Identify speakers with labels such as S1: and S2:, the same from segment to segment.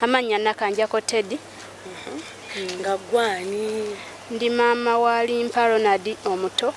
S1: Amanya Nakanjako Teddy.
S2: Nga gwani
S1: Ndi mama wa Alimpa Ronald omuto.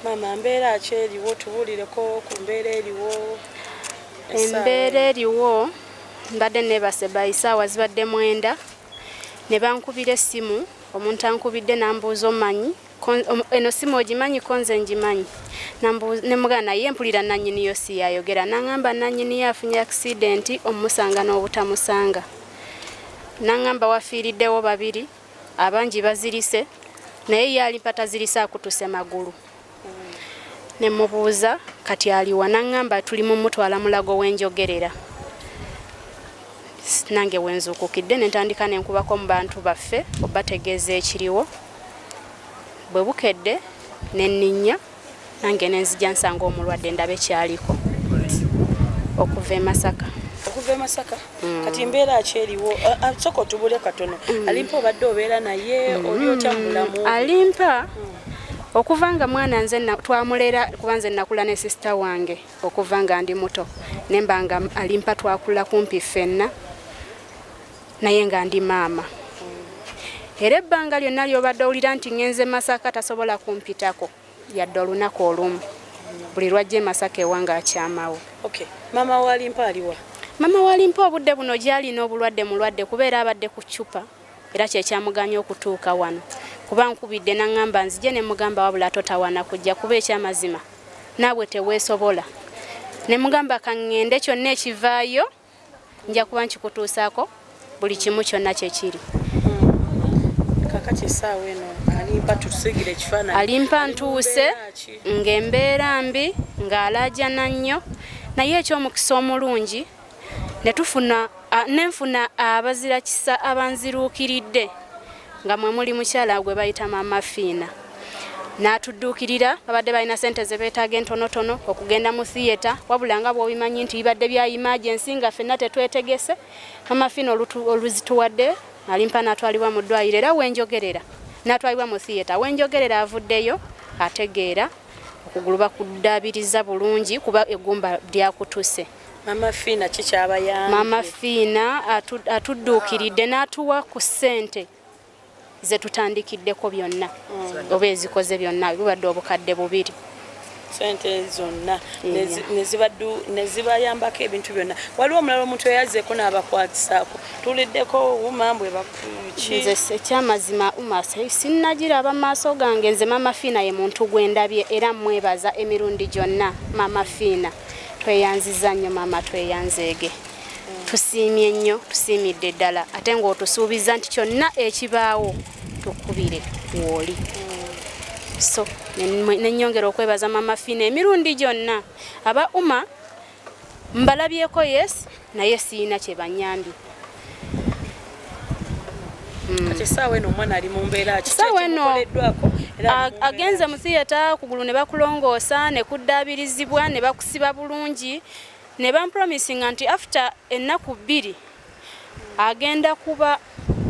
S2: Mama mbeera ki eriwo tubulireko ku mbeera eriwo.
S1: Embeera eriwo mbadde nebase bayisaawa zibadde mwenda ne bankubira essimu omuntu ankubidde nambuuza omanyi eno simu ogimanyi konze ngimanyi ne mugana ye mpulira nannyini yo si yayogera nangamba nannyini yafunye accident omusanga n'obutamusanga nangamba wafiiriddewo babiri abangi bazirise naye yali patazirise akutuse magulu ne mubuuza kati aliwa nangamba tuli mu mutwala mulago wenjogerera nange wenzuukukidde ne ntandika nenkubako mu bantu baffe obategeeza ekiriwo bwe bukedde nenninya nange nenzija nsanga omulwadde ndabe kyaliko okuva e Masaka.
S2: Kati embeera ki eriwo soko tubule katono Alimpa obadde obeera naye oli otya mulamu
S1: Alimpa okuva nga mwana nze twamulera kuba nze nakula ne sister wange okuva nga ndi muto nembanga Alimpa twakula kumpi ffenna naye nga ndi maama era ebbanga lyonna lyobadde owulira nti ngenze Masaka tasobola kumpitako yadde olunaku olumu buli lwajja e Masaka ewange akyamawo.
S2: Okay. Mama wa Alimpa aliwa?
S1: Mama wa Alimpa obudde buno gy'alina obulwadde mulwadde kubeera abadde ku ccupa era kyekyamuganya okutuuka wano kuba nkubidde nangamba nzije ne mugamba wabula totawana kujja kuba ekyamazima naabwe teweesobola ne mugamba kaŋŋende kyonna ekivaayo nja kuba nkikutuusaako buli kimu kyonna kyekiri.
S2: Kakati essaawa eno Alimpa tusigire ekifaananyi.
S1: Alimpa ntuuse ng'embeera mbi ng'alaajana nnyo naye eky'omukisa omulungi nenfuna abazira kisa abanziruukiridde nga mwe muli mukyala gwe bayita Mama Fiina n'atudduukirira babadde balina sente ze beetaaga entonotono okugenda mu theatre wabula nga bw'obimanyi nti bibadde bya emergency nga ffenna tetwetegese Mama Fiina oluzituwadde Alimpa n'atwalibwa mu ddwaliro era wenjogerera n'atwalibwa mu theatre wenjogerera avuddeyo ategeera okugulu bakuddaabiriza bulungi kuba eggumba lyakutuse.
S2: Mama Fiina kikyabayambye?
S1: Mama Fiina atudduukiridde n'atuwa ku ssente ze tutandikiddeko byonna oba ezikoze byonna bibadde obukadde 2.
S2: Sente zonna nezibayambako ebintu byonna. Waliwo omulala omuntu eyazeeko n'abakwatisaako tuliddeko umambwe bakuki?
S1: Nze ekyamazima sinnagiraba maaso gange nze Mama Fiina ye muntu gwendabye era mwebaza emirundi gyonna. Mama Fiina tweyanziza nnyo mama tweyanzeege tusiimye nnyo tusiimidde ddala ate ng'otusuubiza nti kyonna ekibaawo tukubire woli so nennyongera okwebaza Mama Fiina emirundi gyonna aba uma mbalabyeko yes naye siina kye banyambye.
S2: Kati essaawa eno omwana ali mu mbeera ki?
S1: Essaawa eno agenze mu theatre kugulu ne bakulongoosa ne kuddaabirizibwa ne bakusiba bulungi ne bampromisinga nti after ennaku 2 agenda kuba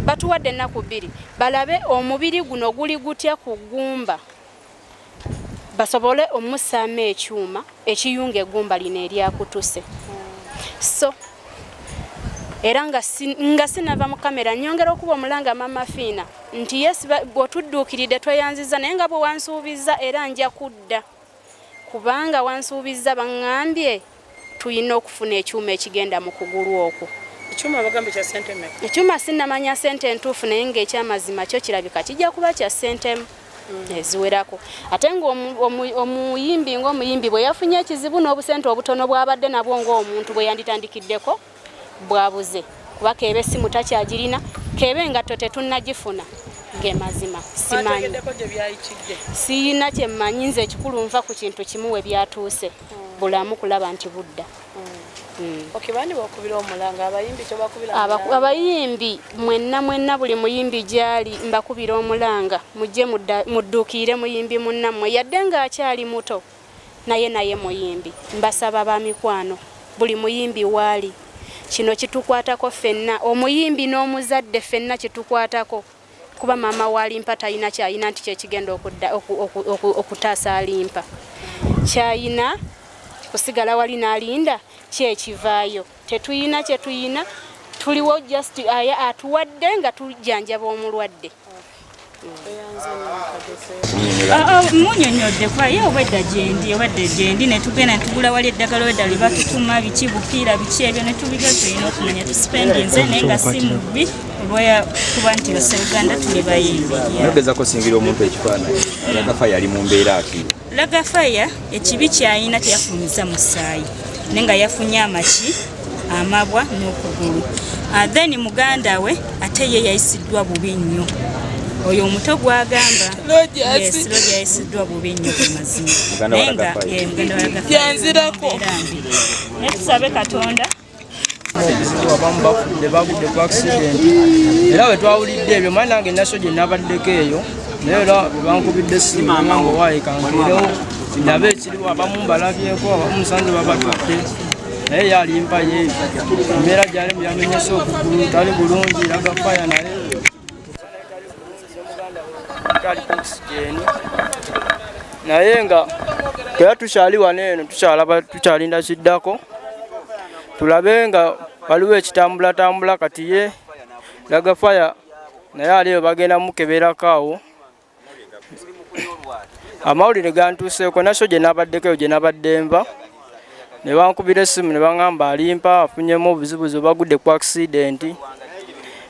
S1: batuwadde ennaku 2 balabe omubiri guno guli gutya ku ggumba basobole omusaamu ekyuma ekiyunga eggumba lino eryakutuse. So era nga sinava mu kamera nyongera okuba omulanga Mama Fiina nti yes bw'otudduukiridde tweyanziza naye nga bwe wansuubiza era nja kudda kubanga wansuubiza baŋŋambye tulina okufuna ekyuma ekigenda mu kugulu okwo.
S2: Ekyuma bagambye kya ssente mmeka?
S1: Ekyuma sinnamanya ssente entuufu naye ng'ekyamazima kyo kirabika kijja kuba kya ssente eziwerako ate ng'omuyimbi ng'omuyimbi bwe yafunye ekizibu n'obusente obutono bw'abadde nabwo ng'omuntu bwe yanditandikiddeko bwabuze kuba keebe essimu takyagirina keebe engatto tetunnagifuna ng'emazima simanyi siyina kye mmanyi nze ekikulu nva ku kintu kimu we byatuuse bulamu kulaba nti budda. Abayimbi mwenna buli muyimbi gyali mbakubira omulanga mujje mudduukire muyimbi munnammwe yadde ng'akyali muto naye muyimbi mbasaba ba mikwano buli muyimbi waali kino kitukwatako ffenna omuyimbi n'omuzadde ffenna kitukwatako kuba mama wa Alimpa talina kyayina nti kyekigenda okutaasa Alimpa kyayina kusigala wali n'alinda kyekivaayo tetuyina kyetuyina tuliwo just atuwadde nga tujjanjaba omulwadde.
S3: Munyonyodde kwaye obwedda gyendi ne tugenda tugula wali eddagala wedda lye batutuma biki bupiira biki ebyo ne tubiga tulina okumanya tusipendinze naye nga si mubbi kuba nti Uganda tuli bayimbi.
S4: Nogezako singira omuntu ekifaananyi Lagafaya yali mu mbeera ki?
S3: Lagafaya ekibi kyayina teyafumiza musaayi naye nga yafunye amaki amabwa n'okugulu. Then muganda we ate ye yayisiddwa bubi nnyo. Oyo omuto gwagamba yes Lodi yayisiddwa bubi nnyo ku mazima naye nga muganda wa Lagafaya yanzirako naye tusabe Katonda
S5: abamu bafudde bagudde ku accident era bwe twawulidde ebyo mani nange naso gye nabaddeko eyo naye era bankubidde essimu nga owaayi kankirewo ndabe ekiriwo abamu mbalabyeko abamu musanze babatwadde naye yalimpa ye embeera gyalimu yamenyese okugulu tali bulungi Lagafaya naye tali ku oxygen naye nga era tukyali wano eno tukyalinda kiddako tulabe nga waliwo ekitambula kati ye Lagafaya naye aliyo bagenda mukeberako awo amawulire gantuuseeko naso gye nabaddeko eyo gye nabadde nva ne bankubira essimu ne baŋŋamba Alimpa afunyemu obuzibuzi bagudde ku accident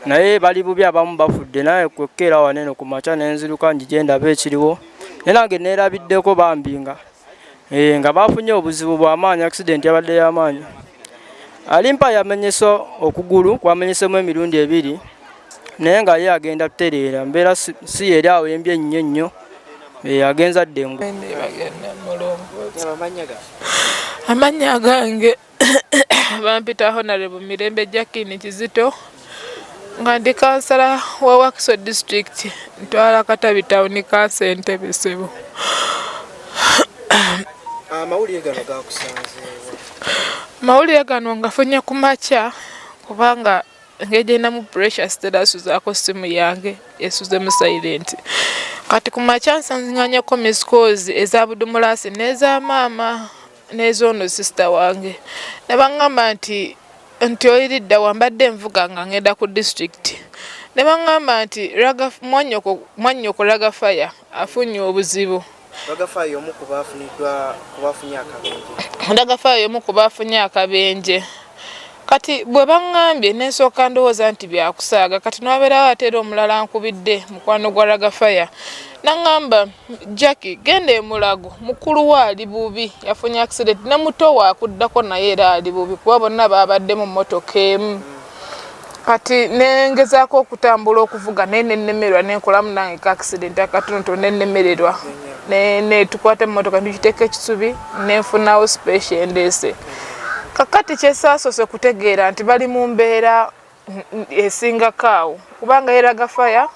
S5: naye bali bubi abamu bafudde naye kwekkeera wano eno ku makya nenziruka njigenda ekiriwo naye nange neerabiddeko bambi nga bafunye obuzibu bw'amaanyi accident yabadde y'amaanyi. Alimpa yamenyese okugulu kwamenyesemu emirundi 2 naye nga ye agenda kutereera mbeera si yeri awo embye ennyo agenza ddengu.
S6: Amanya gange bampita Honorable Mirembe Jackie Kizito nga ndi kansala wa Wakiso district ntwala Katabi town kansa Entebbe Ssebo.
S7: Amawulire gano gakusanze?
S6: Mawulire gano ngafunye ku makya kubanga ngejena mu pressure status zaako simu yange esuze mu silent. Kati ku makya nsanzinganyako miss calls eza Budumulasi n'eza maama n'ezono sister wange. Ne baŋŋamba nti oyiridda wambadde nvuga nga ngenda ku district. Ne baŋŋamba nti mwannyoko Lagafaya afunye obuzibu.
S7: Lagafaya omu ku bafunye akabenje.
S6: Lagafaya omu ku bafunye akabenje. Kati bwe baŋŋambye nensooka ndowooza nti byakusaaga kati n'abeerawo ate era omulala nkubidde mukwano gwa Lagafaya naŋŋamba Jackie genda e Mulago mukulu we ali bubi yafunye accident ne muto we akuddako naye era ali bubi kuba bonna baabadde mu mmotoka emu. Kati nengezaako okutambula okuvuga naye nennemererwa nenkolamu nange ka accident akatonotono nennemererwa netukwata emmotoka ntukiteeka ekisubi nenfunawo special endeese. Kakati kyesaasoose kutegeera nti bali mu mbeera esingako awo kubanga ye Lagafaya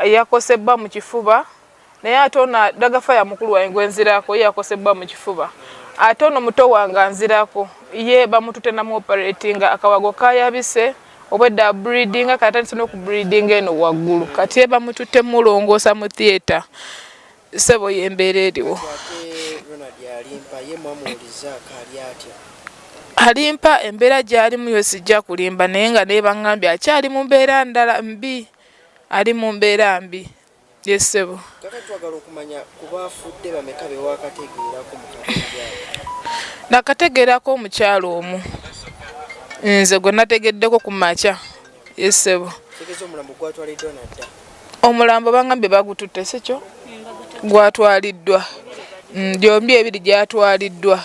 S6: yakosebwa mu kifuba naye ate ono Lagafaya mukulu wange gwenzirako ye yakosebwa mu kifuba ate ono muto wange anzirako ye bamutute namu operatinga akawago kayabise obwedda breedinga kati atandise n'okubreedinga eno waggulu kati ye bamutute mulongoosa mu theatre Ssebo y'embeera eriwo. Alimpa embeera gy'alimu yo sijja kulimba naye nga naye baŋŋambye akyali mu mbeera ndala mbi ali mu mbeera mbi ye Ssebo.
S7: Twagala okumanya ku bafudde bameka be wakategeerako mu kabenje?
S6: Nakategeerako omukyalo omu nze gwe nategeddeko ku makya ye Ssebo.
S7: Tegeeza omulambo gwatwaliddwa nadda?
S6: Omulambo baŋŋambye bagututte sikyo gwatwaliddwa gyombi ebiri gyatwaliddwa.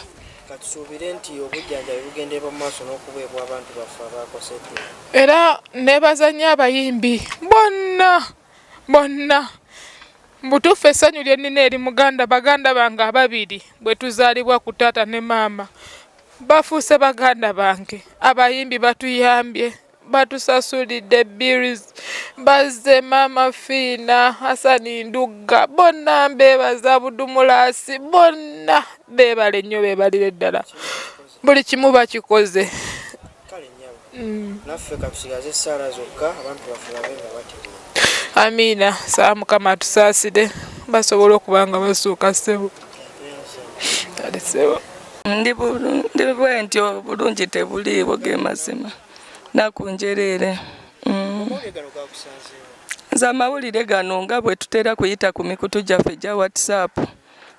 S7: Katusuubire nti obujjanjabi bugendeera mu maaso n'okuweebwa abantu baffe abaakosedde.
S6: Era neebazanya abayimbi bonna mbutuufu essanyu lye nnina eri baganda bange ababiri bwe tuzaalibwa ku taata ne maama bafuuse baganda bange. Abayimbi batuyambye batusasulidde bills bazze Maama Fiina Hasani Ndugga bonna mbeebaza Budumulasi bonna beebale nnyo beebalire ddala buli kimu bakikoze.
S7: Kale nnyabo naffe katusigaze essaala zokka abantu baffe babe nga bategeera.
S6: Amiina saa Mukama atusaasire basobole okuba nga basuuka Ssebo. Ssebo.
S8: Ndi bwentyo bulungi tebuliiwo ge mazima nakunjerere. Nze amawulire gano nga bwe tutera kuyita ku mikutu gyaffe gya WhatsApp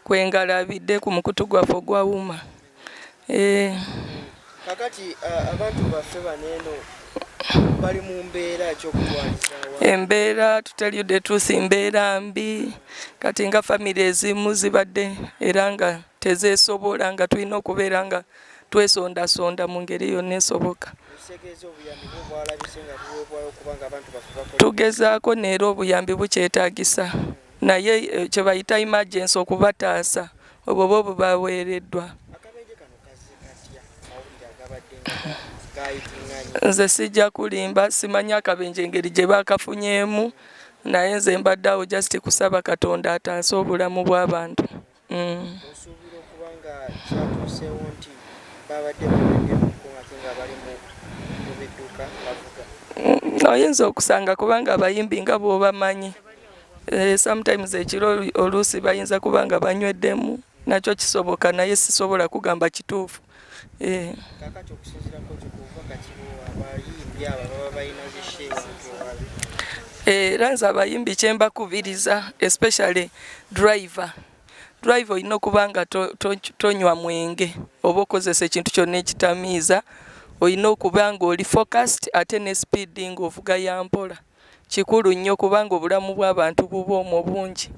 S8: kwengalabidde ku mukutu gwaffe ogwawuma.
S7: Kakati abantu baffe baneeno bali mu mbeera ekyokutwaliza
S8: embeera tutaliudde tuusi mbeera mbi kati nga famire ezimu zibadde era nga tezeesobola nga tulina okubeera nga twesondasonda mu ngeri yonna esoboka. Tugezaako neera obuyambi bukyetaagisa naye kye bayita emergency okubataasa obwo bo bubaweereddwa. Nze sijja kulimba simanyi akabenje engeri gye baakafunyeemu naye nze mbadde awo just kusaba Katonda ataase obulamu bw'abantu. Oyinza okusanga kubanga abayimbi nga bw'obamanyi sometimes ekiro oluusi bayinza kuba nga banyweddemu nakyo kisoboka naye sisobola kugamba kituufu. Era nze abayimbi kye mbakubiriza especially driver olina okuba nga tonywa mwenge oba okozesa ekintu kyonna ekitamiiza olina okuba nga oli focused ate ne speed ng'ovuga ya mpola kikulu nnyo kubanga obulamu bw'abantu buba omwo bungi.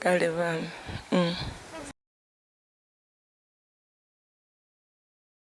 S8: Kale baami.